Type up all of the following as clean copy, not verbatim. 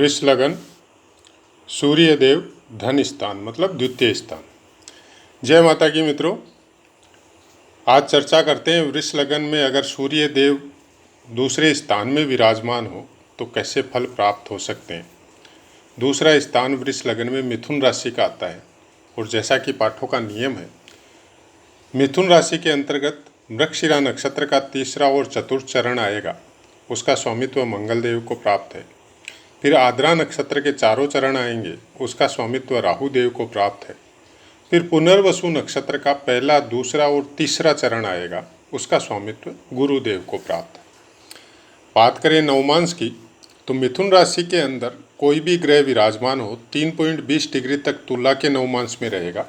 वृष लगन, सूर्य देव धन स्थान मतलब द्वितीय स्थान। जय माता की मित्रों, आज चर्चा करते हैं वृष लगन में अगर सूर्य देव दूसरे स्थान में विराजमान हो तो कैसे फल प्राप्त हो सकते हैं। दूसरा स्थान वृष लगन में मिथुन राशि का आता है और जैसा कि पाठों का नियम है, मिथुन राशि के अंतर्गत मृगशिरा नक्षत्र का तीसरा और चतुर्थ चरण आएगा, उसका स्वामित्व मंगल देव को प्राप्त है। फिर आद्रा नक्षत्र के चारों चरण आएंगे, उसका स्वामित्व राहु देव को प्राप्त है। फिर पुनर्वसु नक्षत्र का पहला, दूसरा और तीसरा चरण आएगा, उसका स्वामित्व गुरुदेव को प्राप्त है। बात करें नवमांश की तो मिथुन राशि के अंदर कोई भी ग्रह विराजमान हो 3.20 डिग्री तक तुला के नवमांश में रहेगा,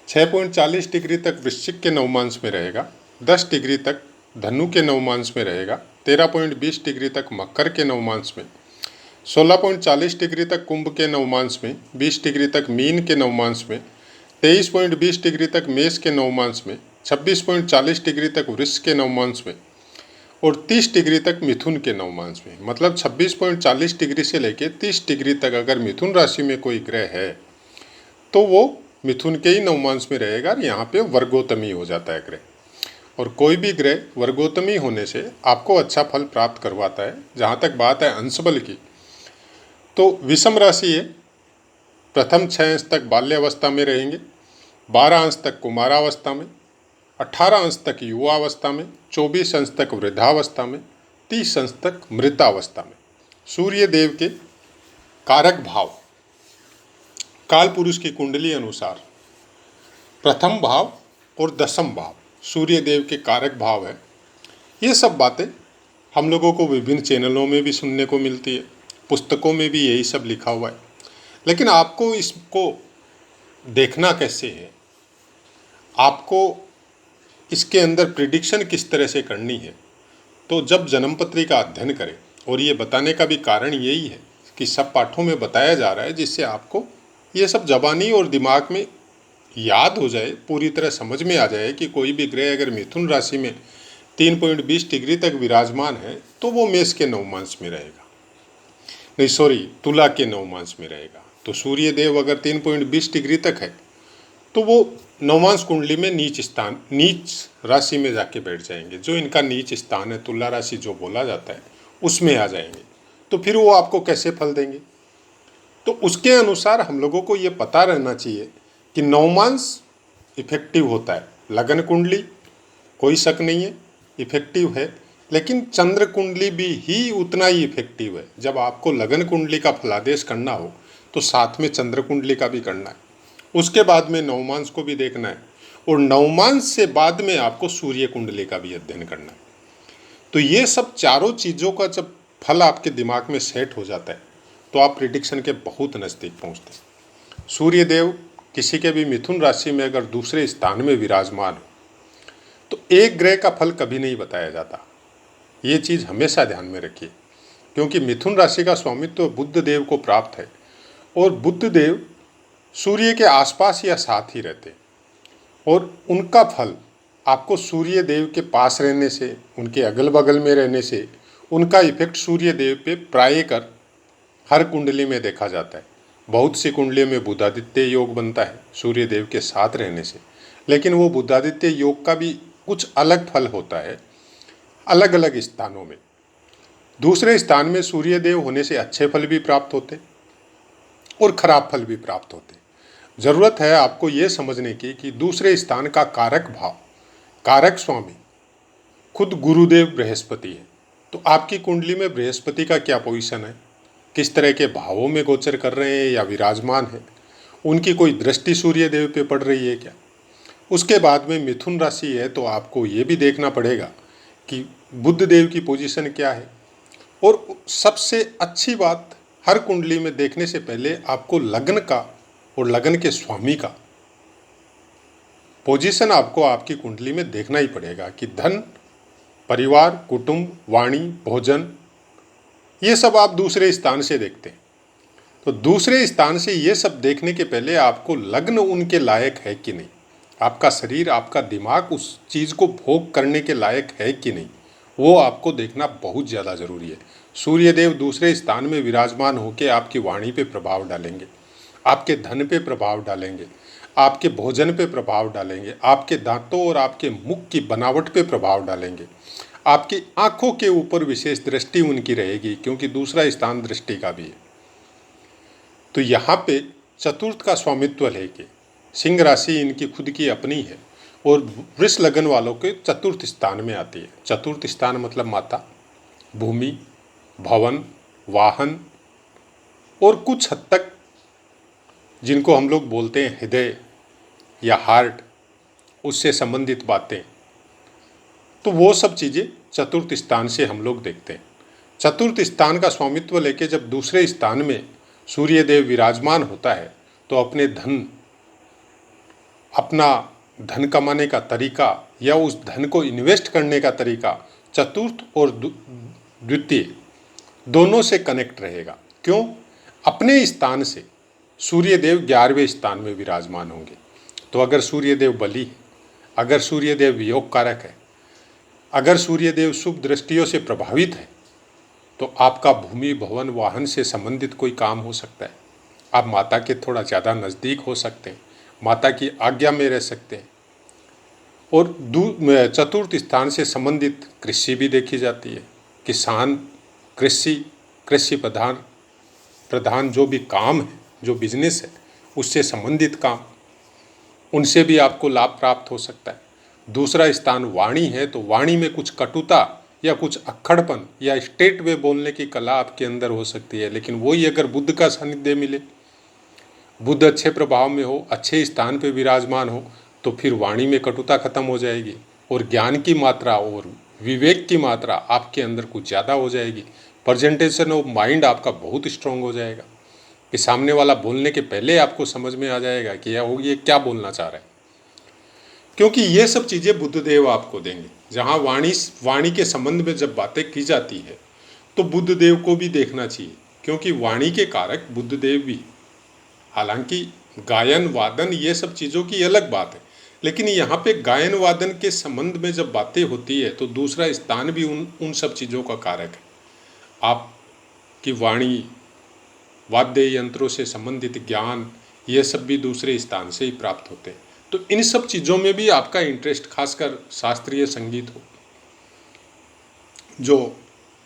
6.40 डिग्री तक वृश्चिक के नवमांश में रहेगा, 10 डिग्री तक धनु के नवमांश में रहेगा, 13.20 डिग्री तक मकर के नवमांश में, 16.40 डिग्री तक कुंभ के नवमांश में, 20 डिग्री तक मीन के नवमांश में, 23.20 डिग्री तक मेष के नवमांश में, 26.40 डिग्री तक वृष के नवमांश में और 30 डिग्री तक मिथुन के नवमांश में। मतलब 26.40 डिग्री से लेकर 30 डिग्री तक अगर मिथुन राशि में कोई ग्रह है तो वो मिथुन के ही नवमांश में रहेगा और यहाँ पे वर्गोत्तमी हो जाता है ग्रह। और कोई भी ग्रह वर्गोत्तमी होने से आपको अच्छा फल प्राप्त करवाता है। जहाँ तक बात है अंश बल की, तो विषम राशि है, प्रथम 6 अंश तक बाल्यावस्था में रहेंगे, 12 अंश तक कुमारावस्था में, 18 अंश तक युवावस्था में, 24 अंश तक वृद्धावस्था में, 30 अंश तक मृतावस्था में। सूर्य देव के कारक भाव काल पुरुष की कुंडली अनुसार प्रथम भाव और दशम भाव सूर्य देव के कारक भाव है। ये सब बातें हम लोगों को विभिन्न चैनलों में भी सुनने को मिलती है, पुस्तकों में भी यही सब लिखा हुआ है। लेकिन आपको इसको देखना कैसे है, आपको इसके अंदर प्रिडिक्शन किस तरह से करनी है, तो जब जन्मपत्री का अध्ययन करें। और ये बताने का भी कारण यही है कि सब पाठों में बताया जा रहा है जिससे आपको ये सब ज़बानी और दिमाग में याद हो जाए, पूरी तरह समझ में आ जाए कि कोई भी ग्रह अगर मिथुन राशि में 3.20 डिग्री तक विराजमान है तो वो मेष के नवमांश में रहेगा, नहीं सॉरी तुला के नवमांश में रहेगा। तो सूर्य देव अगर 3.20 डिग्री तक है तो वो नवमांश कुंडली में नीच राशि में जाके बैठ जाएंगे। जो इनका नीच स्थान है, तुला राशि जो बोला जाता है, उसमें आ जाएंगे। तो फिर वो आपको कैसे फल देंगे, तो उसके अनुसार हम लोगों को ये पता रहना चाहिए कि नवमांश इफेक्टिव होता है। लगन कुंडली कोई शक नहीं है इफेक्टिव है, लेकिन चंद्र कुंडली भी ही उतना ही इफेक्टिव है। जब आपको लगन कुंडली का फलादेश करना हो तो साथ में चंद्र कुंडली का भी करना है, उसके बाद में नवमांश को भी देखना है और नवमांश से बाद में आपको सूर्य कुंडली का भी अध्ययन करना है। तो ये सब चारों चीज़ों का जब फल आपके दिमाग में सेट हो जाता है तो आप प्रिडिक्शन के बहुत नज़दीक पहुँचते हैं। सूर्य देव किसी के भी मिथुन राशि में अगर दूसरे स्थान में विराजमान हो तो एक ग्रह का फल कभी नहीं बताया जाता। ये चीज़ हमेशा ध्यान में रखिए, क्योंकि मिथुन राशि का स्वामित्व बुध देव को प्राप्त है और बुध देव सूर्य के आसपास या साथ ही रहते और उनका फल आपको सूर्य देव के पास रहने से, उनके अगल बगल में रहने से, उनका इफेक्ट सूर्य देव पे प्रायः हर कुंडली में देखा जाता है। बहुत सी कुंडलियों में बुधादित्य योग बनता है सूर्य देव के साथ रहने से, लेकिन वो बुधादित्य योग का भी कुछ अलग फल होता है अलग अलग स्थानों में। दूसरे स्थान में सूर्य देव होने से अच्छे फल भी प्राप्त होते और खराब फल भी प्राप्त होते। ज़रूरत है आपको ये समझने की कि दूसरे स्थान का कारक भाव, कारक स्वामी खुद गुरुदेव बृहस्पति है। तो आपकी कुंडली में बृहस्पति का क्या पोजीशन है, किस तरह के भावों में गोचर कर रहे हैं या विराजमान है, उनकी कोई दृष्टि सूर्य देव पे पड़ रही है क्या। उसके बाद में मिथुन राशि है तो आपको ये भी देखना पड़ेगा कि बुध देव की पोजीशन क्या है। और सबसे अच्छी बात, हर कुंडली में देखने से पहले आपको लग्न का और लग्न के स्वामी का पोजीशन आपको आपकी कुंडली में देखना ही पड़ेगा कि धन, परिवार, कुटुंब, वाणी, भोजन, ये सब आप दूसरे स्थान से देखते हैं। तो दूसरे स्थान से ये सब देखने के पहले आपको लग्न उनके लायक है कि नहीं, आपका शरीर, आपका दिमाग उस चीज़ को भोग करने के लायक है कि नहीं, वो आपको देखना बहुत ज़्यादा ज़रूरी है। सूर्य देव दूसरे स्थान में विराजमान होकर आपकी वाणी पे प्रभाव डालेंगे, आपके धन पे प्रभाव डालेंगे, आपके भोजन पे प्रभाव डालेंगे, आपके दांतों और आपके मुख की बनावट पे प्रभाव डालेंगे, आपकी आंखों के ऊपर विशेष दृष्टि उनकी रहेगी, क्योंकि दूसरा स्थान दृष्टि का भी है। तो यहाँ पे चतुर्थ का स्वामित्व लेके सिंह राशि इनकी खुद की अपनी है और वृष लगन वालों के चतुर्थ स्थान में आती है। चतुर्थ स्थान मतलब माता, भूमि, भवन, वाहन और कुछ हद तक जिनको हम लोग बोलते हैं हृदय या हार्ट, उससे संबंधित बातें, तो वो सब चीज़ें चतुर्थ स्थान से हम लोग देखते हैं। चतुर्थ स्थान का स्वामित्व लेके जब दूसरे स्थान में सूर्य देव विराजमान होता है तो अपना धन कमाने का तरीका या उस धन को इन्वेस्ट करने का तरीका चतुर्थ और द्वितीय दोनों से कनेक्ट रहेगा। क्यों? अपने स्थान से सूर्य देव 11वें स्थान में विराजमान होंगे। तो अगर सूर्य देव बली है, अगर सूर्य देव वियोग कारक है, अगर सूर्य देव शुभ दृष्टियों से प्रभावित है, तो आपका भूमि, भवन, वाहन से संबंधित कोई काम हो सकता है। आप माता के थोड़ा ज़्यादा नज़दीक हो सकते हैं, माता की आज्ञा में रह सकते हैं। और चतुर्थ स्थान से संबंधित कृषि भी देखी जाती है। किसान, कृषि प्रधान जो भी काम है, जो बिजनेस है, उससे संबंधित काम, उनसे भी आपको लाभ प्राप्त हो सकता है। दूसरा स्थान वाणी है, तो वाणी में कुछ कटुता या कुछ अक्खड़पन या स्टेट वे बोलने की कला आपके अंदर हो सकती है। लेकिन वही अगर बुध का सानिध्य मिले, बुध अच्छे प्रभाव में हो, अच्छे स्थान पे विराजमान हो, तो फिर वाणी में कटुता खत्म हो जाएगी और ज्ञान की मात्रा और विवेक की मात्रा आपके अंदर कुछ ज़्यादा हो जाएगी। प्रेजेंटेशन ऑफ माइंड आपका बहुत स्ट्रांग हो जाएगा कि सामने वाला बोलने के पहले आपको समझ में आ जाएगा कि ये क्या बोलना चाह रहा है। क्योंकि ये सब चीज़ें बुद्धदेव आपको देंगे। जहाँ वाणी के संबंध में जब बातें की जाती है तो बुद्धदेव को भी देखना चाहिए, क्योंकि वाणी के कारक बुद्धदेव भी। हालांकि गायन वादन ये सब चीज़ों की अलग बात है, लेकिन यहाँ पे गायन वादन के संबंध में जब बातें होती है तो दूसरा स्थान भी उन सब चीज़ों का कारक है। आपकी वाणी, वाद्य यंत्रों से संबंधित ज्ञान, ये सब भी दूसरे स्थान से ही प्राप्त होते हैं। तो इन सब चीज़ों में भी आपका इंटरेस्ट, खासकर शास्त्रीय संगीत हो, जो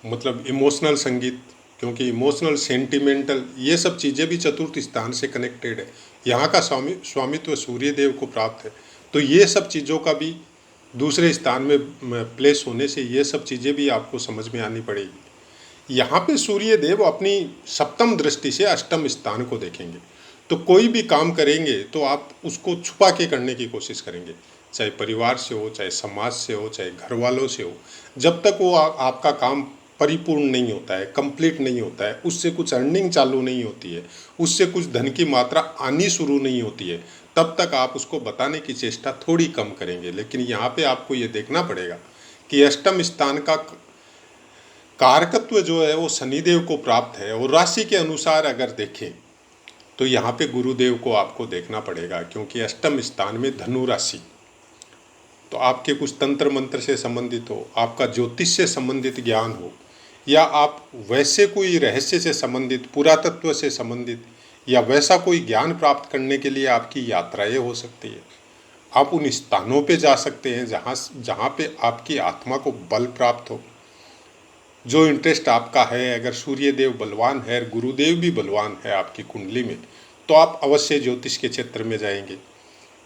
मतलब इमोशनल संगीत, क्योंकि इमोशनल, सेंटिमेंटल, ये सब चीज़ें भी चतुर्थ स्थान से कनेक्टेड है। यहाँ का स्वामित्व सूर्य देव को प्राप्त है, तो ये सब चीज़ों का भी दूसरे स्थान में प्लेस होने से ये सब चीज़ें भी आपको समझ में आनी पड़ेगी। यहाँ पे सूर्य देव अपनी सप्तम दृष्टि से अष्टम स्थान को देखेंगे, तो कोई भी काम करेंगे तो आप उसको छुपा के करने की कोशिश करेंगे, चाहे परिवार से हो, चाहे समाज से हो, चाहे घर वालों से हो। जब तक वो आपका काम परिपूर्ण नहीं होता है, कंप्लीट नहीं होता है, उससे कुछ अर्निंग चालू नहीं होती है, उससे कुछ धन की मात्रा आनी शुरू नहीं होती है, तब तक आप उसको बताने की चेष्टा थोड़ी कम करेंगे। लेकिन यहाँ पे आपको ये देखना पड़ेगा कि अष्टम स्थान का कारकत्व जो है वो शनिदेव को प्राप्त है। और राशि के अनुसार अगर देखें तो यहाँ पे गुरुदेव को आपको देखना पड़ेगा, क्योंकि अष्टम स्थान में धनु राशि, तो आपके कुछ तंत्र मंत्र से संबंधित हो, आपका ज्योतिष से संबंधित ज्ञान हो, या आप वैसे कोई रहस्य से संबंधित, पुरातत्व से संबंधित, या वैसा कोई ज्ञान प्राप्त करने के लिए आपकी यात्राएं हो सकती है। आप उन स्थानों पे जा सकते हैं जहाँ पे आपकी आत्मा को बल प्राप्त हो, जो इंटरेस्ट आपका है। अगर सूर्य देव बलवान है, गुरुदेव भी बलवान है आपकी कुंडली में, तो आप अवश्य ज्योतिष के क्षेत्र में जाएंगे,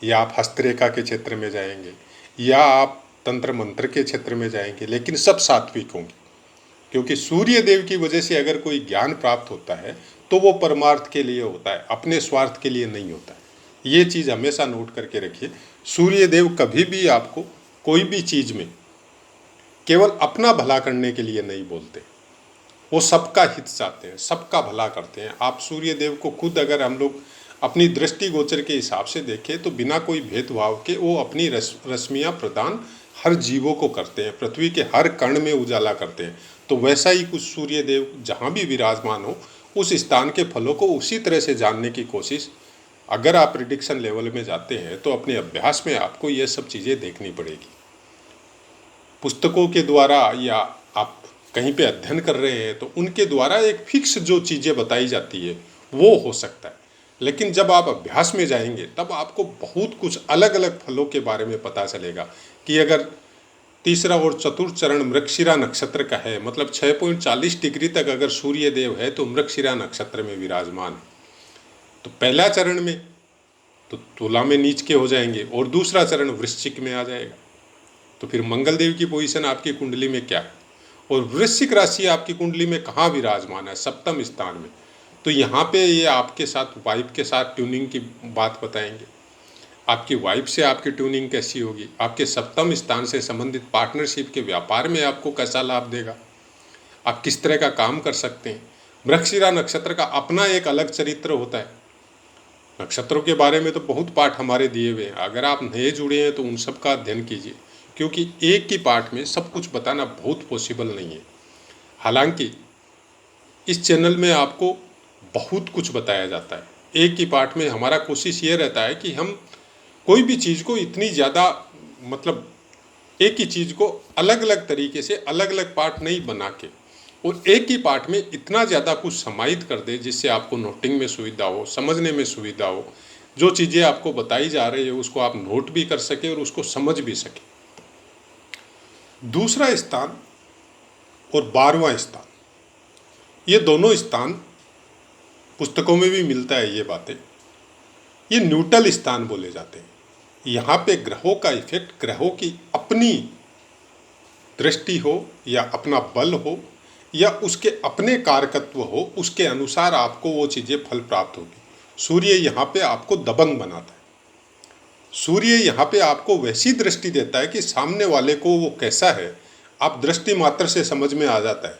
या आप हस्तरेखा के क्षेत्र में जाएंगे, या आप तंत्र मंत्र के क्षेत्र में जाएंगे, लेकिन सब सात्विक होंगे। क्योंकि सूर्य देव की वजह से अगर कोई ज्ञान प्राप्त होता है तो वो परमार्थ के लिए होता है, अपने स्वार्थ के लिए नहीं होता है। ये चीज़ हमेशा नोट करके रखिए। सूर्य देव कभी भी आपको कोई भी चीज़ में केवल अपना भला करने के लिए नहीं बोलते, वो सबका हित चाहते हैं, सबका भला करते हैं। आप सूर्य देव को खुद अगर हम लोग अपनी दृष्टि गोचर के हिसाब से देखें तो बिना कोई भेदभाव के वो अपनी रश्मियाँ प्रदान हर जीवों को करते हैं, पृथ्वी के हर कण में उजाला करते हैं। तो वैसा ही कुछ सूर्य देव जहाँ भी विराजमान हो, उस स्थान के फलों को उसी तरह से जानने की कोशिश, अगर आप प्रिडिक्शन लेवल में जाते हैं तो अपने अभ्यास में आपको ये सब चीज़ें देखनी पड़ेगी। पुस्तकों के द्वारा या आप कहीं पे अध्ययन कर रहे हैं तो उनके द्वारा एक फिक्स जो चीज़ें बताई जाती है वो हो सकता है। लेकिन जब आप अभ्यास में जाएंगे तब आपको बहुत कुछ अलग अलग फलों के बारे में पता चलेगा कि अगर तीसरा और चतुर्थ चरण मृगशिरा नक्षत्र का है, मतलब 6.40 डिग्री तक अगर सूर्य देव है तो मृगशिरा नक्षत्र में विराजमान है, तो पहला चरण में तो तुला में नीच के हो जाएंगे और दूसरा चरण वृश्चिक में आ जाएगा। तो फिर मंगल देव की पोजीशन आपकी कुंडली में क्या है और वृश्चिक राशि आपकी कुंडली में कहाँ विराजमान है, सप्तम स्थान में। तो यहाँ पे ये आपके साथ वाइफ के साथ ट्यूनिंग की बात बताएंगे, आपकी वाइफ से आपकी ट्यूनिंग कैसी होगी, आपके सप्तम स्थान से संबंधित पार्टनरशिप के व्यापार में आपको कैसा लाभ देगा, आप किस तरह का काम कर सकते हैं। मृगशिरा नक्षत्र का अपना एक अलग चरित्र होता है। नक्षत्रों के बारे में तो बहुत पाठ हमारे दिए हुए हैं, अगर आप नए जुड़े हैं तो उन सब का अध्ययन कीजिए, क्योंकि एक ही पाठ में सब कुछ बताना बहुत पॉसिबल नहीं है। हालांकि इस चैनल में आपको बहुत कुछ बताया जाता है, एक ही पाठ में हमारा कोशिश ये रहता है कि हम कोई भी चीज़ को इतनी ज़्यादा, मतलब एक ही चीज़ को अलग अलग तरीके से अलग अलग पार्ट नहीं बना के और एक ही पार्ट में इतना ज़्यादा कुछ समाहित कर दे जिससे आपको नोटिंग में सुविधा हो, समझने में सुविधा हो, जो चीज़ें आपको बताई जा रही है उसको आप नोट भी कर सके और उसको समझ भी सके। दूसरा स्थान और 12वां स्थान, ये दोनों स्थान पुस्तकों में भी मिलता है, ये बातें, ये न्यूट्रल स्थान बोले जाते हैं। यहाँ पे ग्रहों का इफेक्ट, ग्रहों की अपनी दृष्टि हो या अपना बल हो या उसके अपने कारकत्व हो, उसके अनुसार आपको वो चीज़ें फल प्राप्त होगी। सूर्य यहाँ पे आपको दबंग बनाता है, सूर्य यहाँ पे आपको वैसी दृष्टि देता है कि सामने वाले को वो कैसा है आप दृष्टि मात्र से समझ में आ जाता है।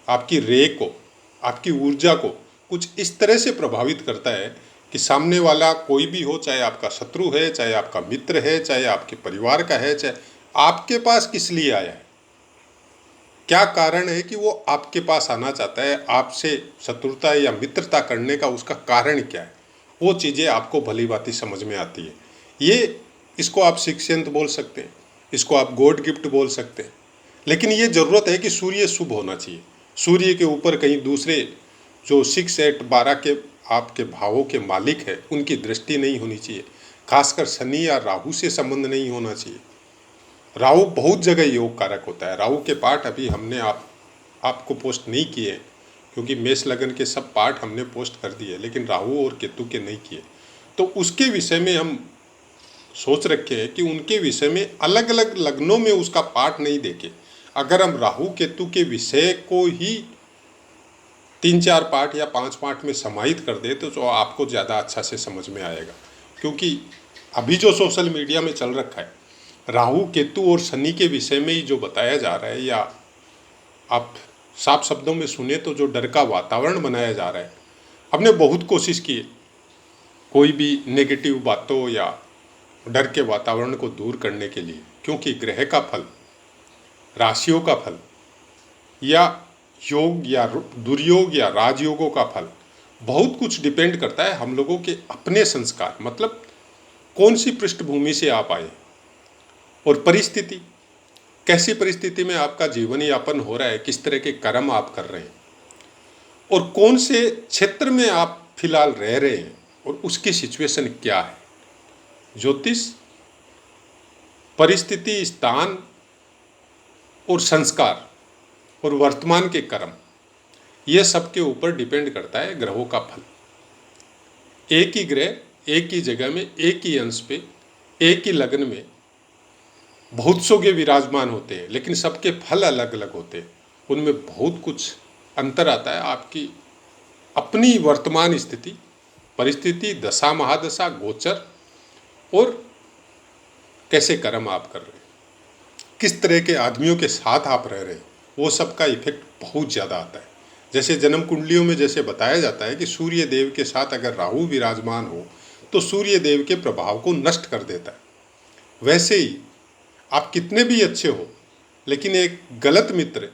आपकी रे को, आपकी ऊर्जा को कुछ इस तरह से प्रभावित करता है कि सामने वाला कोई भी हो, चाहे आपका शत्रु है, चाहे आपका मित्र है, चाहे आपके परिवार का है, चाहे आपके पास किस लिए आया है, क्या कारण है कि वो आपके पास आना चाहता है, आपसे शत्रुता या मित्रता करने का उसका कारण क्या है, वो चीज़ें आपको भली भांति समझ में आती है। ये इसको आप सिक्सेंथ बोल सकते हैं, इसको आप गॉड गिफ्ट बोल सकते हैं, लेकिन ये ज़रूरत है कि सूर्य शुभ होना चाहिए। सूर्य के ऊपर कहीं दूसरे जो 6, 8, 12 के आपके भावों के मालिक है उनकी दृष्टि नहीं होनी चाहिए। खासकर शनि या राहु से संबंध नहीं होना चाहिए। राहु बहुत जगह योग कारक होता है। राहु के पाठ अभी हमने आपको पोस्ट नहीं किए क्योंकि मेष लगन के सब पाठ हमने पोस्ट कर दिए, लेकिन राहु और केतु के नहीं किए। तो उसके विषय में हम सोच रखे हैं कि उनके विषय में अलग अलग लग्नों में उसका पाठ नहीं देके अगर हम राहु केतु के विषय को ही 3-4 पाठ या 5 पाठ में समाहित कर दे तो आपको ज़्यादा अच्छा से समझ में आएगा। क्योंकि अभी जो सोशल मीडिया में चल रखा है, राहु केतु और शनि के विषय में ही जो बताया जा रहा है, या आप साफ शब्दों में सुने तो जो डर का वातावरण बनाया जा रहा है, हमने बहुत कोशिश की है कोई भी नेगेटिव बातों या डर के वातावरण को दूर करने के लिए, क्योंकि ग्रह का फल, राशियों का फल या योग या दुर्योग या राजयोगों का फल बहुत कुछ डिपेंड करता है हम लोगों के अपने संस्कार, मतलब कौन सी पृष्ठभूमि से आप आए और परिस्थिति, कैसी परिस्थिति में आपका जीवन यापन हो रहा है, किस तरह के कर्म आप कर रहे हैं और कौन से क्षेत्र में आप फिलहाल रह रहे हैं और उसकी सिचुएशन क्या है। ज्योतिष, परिस्थिति, स्थान और संस्कार और वर्तमान के कर्म, ये सब के ऊपर डिपेंड करता है ग्रहों का फल। एक ही ग्रह एक ही जगह में, एक ही अंश पे, एक ही लग्न में बहुत सौ के विराजमान होते हैं, लेकिन सबके फल अलग अलग होते हैं। उनमें बहुत कुछ अंतर आता है आपकी अपनी वर्तमान स्थिति, परिस्थिति, दशा, महादशा, गोचर और कैसे कर्म आप कर रहे हैं, किस तरह के आदमियों के साथ आप रह रहे हैं, वो सब का इफेक्ट बहुत ज़्यादा आता है। जैसे जन्म कुंडलियों में जैसे बताया जाता है कि सूर्य देव के साथ अगर राहु विराजमान हो तो सूर्य देव के प्रभाव को नष्ट कर देता है। वैसे ही आप कितने भी अच्छे हो, लेकिन एक गलत मित्र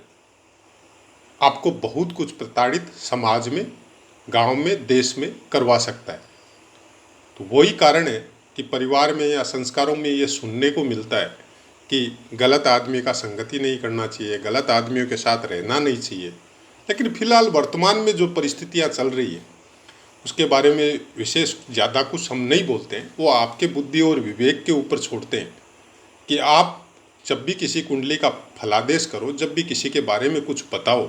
आपको बहुत कुछ प्रताड़ित समाज में, गांव में, देश में करवा सकता है। तो वही कारण है कि परिवार में या संस्कारों में ये सुनने को मिलता है कि गलत आदमी का संगति नहीं करना चाहिए, गलत आदमियों के साथ रहना नहीं चाहिए। लेकिन फिलहाल वर्तमान में जो परिस्थितियां चल रही है उसके बारे में विशेष ज़्यादा कुछ हम नहीं बोलते हैं, वो आपके बुद्धि और विवेक के ऊपर छोड़ते हैं कि आप जब भी किसी कुंडली का फलादेश करो, जब भी किसी के बारे में कुछ बताओ,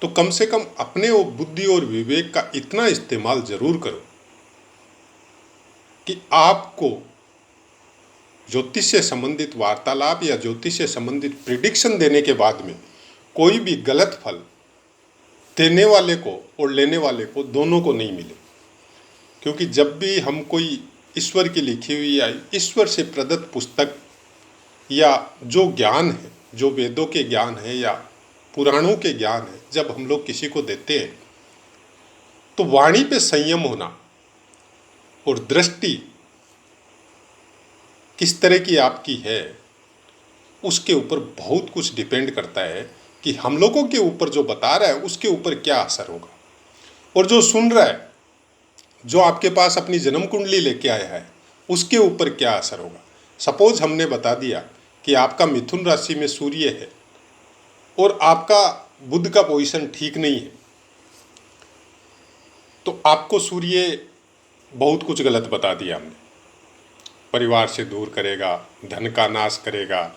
तो कम से कम अपने वो बुद्धि और विवेक का इतना इस्तेमाल जरूर करो कि आपको ज्योतिष से संबंधित वार्तालाप या ज्योतिष से संबंधित प्रिडिक्शन देने के बाद में कोई भी गलत फल देने वाले को और लेने वाले को दोनों को नहीं मिले। क्योंकि जब भी हम कोई ईश्वर की लिखी हुई या ईश्वर से प्रदत्त पुस्तक या जो ज्ञान है, जो वेदों के ज्ञान है या पुराणों के ज्ञान है, जब हम लोग किसी को देते हैं तो वाणी पे संयम होना और दृष्टि किस तरह की आपकी है उसके ऊपर बहुत कुछ डिपेंड करता है कि हम लोगों के ऊपर जो बता रहा है उसके ऊपर क्या असर होगा, और जो सुन रहा है, जो आपके पास अपनी जन्म कुंडली लेके आया है, उसके ऊपर क्या असर होगा। सपोज हमने बता दिया कि आपका मिथुन राशि में सूर्य है और आपका बुध का पोजीशन ठीक नहीं है, तो आपको सूर्य बहुत कुछ गलत बता दिया हमने। परिवार से दूर करेगा, धन का नाश करेगा,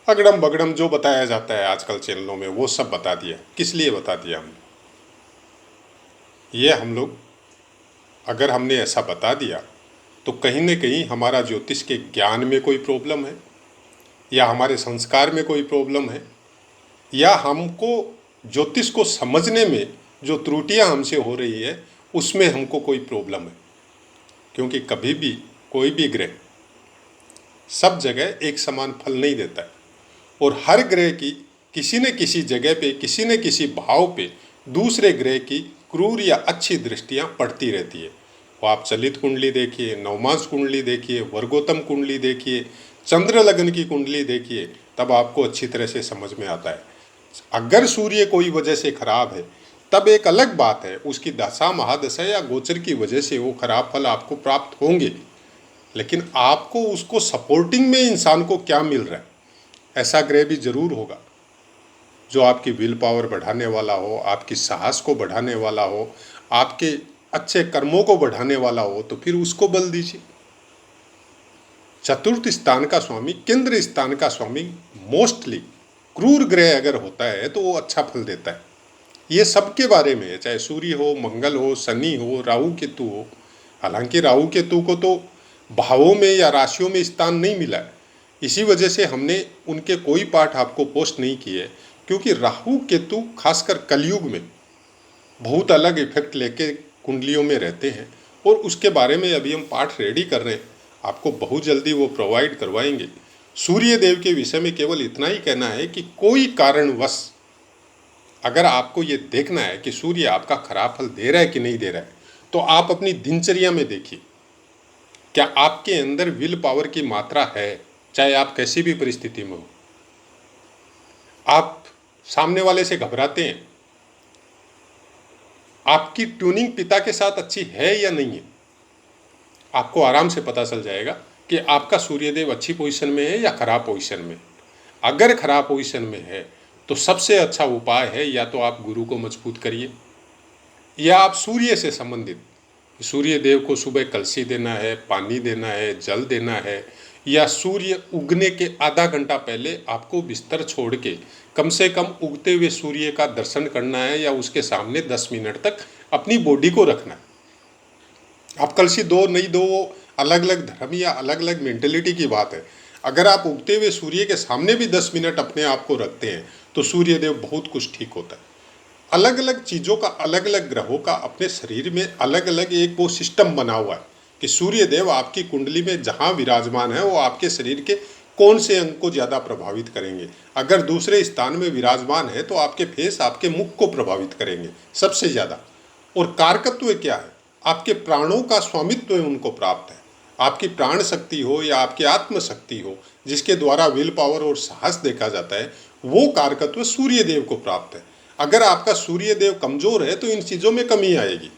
अगड़म बगड़म जो बताया जाता है आजकल चैनलों में वो सब बता दिया। किस लिए बता दिया हमने? ये हम लोग अगर हमने ऐसा बता दिया तो कहीं न कहीं हमारा ज्योतिष के ज्ञान में कोई प्रॉब्लम है, या हमारे संस्कार में कोई प्रॉब्लम है, या हमको ज्योतिष को समझने में जो त्रुटियां हमसे हो रही है उसमें हमको कोई प्रॉब्लम है। क्योंकि कभी भी कोई भी ग्रह सब जगह एक समान फल नहीं देता है, और हर ग्रह की किसी न किसी जगह पे, किसी न किसी भाव पे दूसरे ग्रह की क्रूर या अच्छी दृष्टियां पड़ती रहती है। वो आप चलित कुंडली देखिए, नवमास कुंडली देखिए, वर्गोत्तम कुंडली देखिए, चंद्र लगन की कुंडली देखिए, तब आपको अच्छी तरह से समझ में आता है। अगर सूर्य कोई वजह से खराब है तब एक अलग बात है, उसकी दशा महादशा या गोचर की वजह से वो खराब फल आपको प्राप्त होंगे, लेकिन आपको उसको सपोर्टिंग में इंसान को क्या मिल रहा है, ऐसा ग्रह भी जरूर होगा जो आपकी विल पावर बढ़ाने वाला हो, आपकी साहस को बढ़ाने वाला हो, आपके अच्छे कर्मों को बढ़ाने वाला हो, तो फिर उसको बल दीजिए। चतुर्थ स्थान का स्वामी, केंद्र स्थान का स्वामी मोस्टली क्रूर ग्रह अगर होता है तो वो अच्छा फल देता है। ये सबके बारे में है, चाहे सूर्य हो, मंगल हो, शनि हो, राहु केतु हो। हालांकि राहु केतु को तो भावों में या राशियों में स्थान नहीं मिला है, इसी वजह से हमने उनके कोई पाठ आपको पोस्ट नहीं किए, क्योंकि राहु केतु खासकर कलयुग में बहुत अलग इफेक्ट लेके कुंडलियों में रहते हैं, और उसके बारे में अभी हम पाठ रेडी कर रहे हैं, आपको बहुत जल्दी वो प्रोवाइड करवाएंगे। सूर्य देव के विषय में केवल इतना ही कहना है कि कोई कारणवश अगर आपको ये देखना है कि सूर्य आपका खराब फल दे रहा है कि नहीं दे रहा है, तो आप अपनी दिनचर्या में देखिए, क्या आपके अंदर विल पावर की मात्रा है, चाहे आप कैसी भी परिस्थिति में हो। आप सामने वाले से घबराते हैं, आपकी ट्यूनिंग पिता के साथ अच्छी है या नहीं है, आपको आराम से पता चल जाएगा कि आपका सूर्यदेव अच्छी पोजीशन में है या खराब पोजीशन में। अगर खराब पोजीशन में है तो सबसे अच्छा उपाय है या तो आप गुरु को मजबूत करिए, या आप सूर्य से संबंधित, सूर्य देव को सुबह कलसी देना है, पानी देना है, जल देना है, या सूर्य उगने के आधा घंटा पहले आपको बिस्तर छोड़ के कम से कम उगते हुए सूर्य का दर्शन करना है, या उसके सामने 10 मिनट तक अपनी बॉडी को रखना है। आप कलसी दो नहीं दो वो अलग अलग धर्म या अलग अलग मेंटेलिटी की बात है। अगर आप उगते हुए सूर्य के सामने भी 10 मिनट अपने आप को रखते हैं तो सूर्य देव बहुत कुछ ठीक होता है। अलग अलग चीज़ों का, अलग अलग ग्रहों का अपने शरीर में अलग अलग एक वो सिस्टम बना हुआ है कि सूर्य देव आपकी कुंडली में जहाँ विराजमान है वो आपके शरीर के कौन से अंग को ज़्यादा प्रभावित करेंगे। अगर दूसरे स्थान में विराजमान है तो आपके फेस, आपके मुख को प्रभावित करेंगे सबसे ज़्यादा। और कारकत्व क्या है, आपके प्राणों का स्वामित्व उनको प्राप्त है। आपकी प्राण शक्ति हो या आपकी आत्म शक्ति हो, जिसके द्वारा विल पावर और साहस देखा जाता है, वो कारकत्व सूर्य देव को प्राप्त है। अगर आपका सूर्य देव कमजोर है तो इन चीज़ों में कमी आएगी,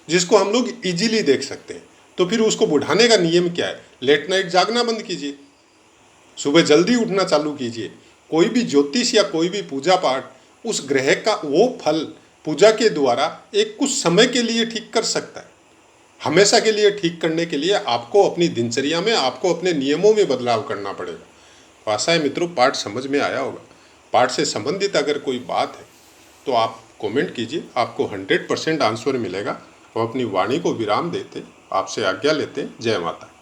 जिसको हम लोग इजीली देख सकते हैं। तो फिर उसको बढ़ाने का नियम क्या है, लेट नाइट जागना बंद कीजिए। सुबह जल्दी उठना चालू कीजिए। कोई भी ज्योतिष या कोई भी पूजा पाठ उस ग्रह का वो फल पूजा के द्वारा एक कुछ समय के लिए ठीक कर सकता है। हमेशा के लिए ठीक करने के लिए आपको अपनी दिनचर्या में, आपको अपने नियमों में बदलाव करना पड़ेगा। तो आशा है मित्रों पाठ समझ में आया होगा। पाठ से संबंधित अगर कोई बात है तो आप कमेंट कीजिए, आपको 100% आंसर मिलेगा। और अपनी वाणी को विराम देते आपसे आज्ञा लेते। जय माता।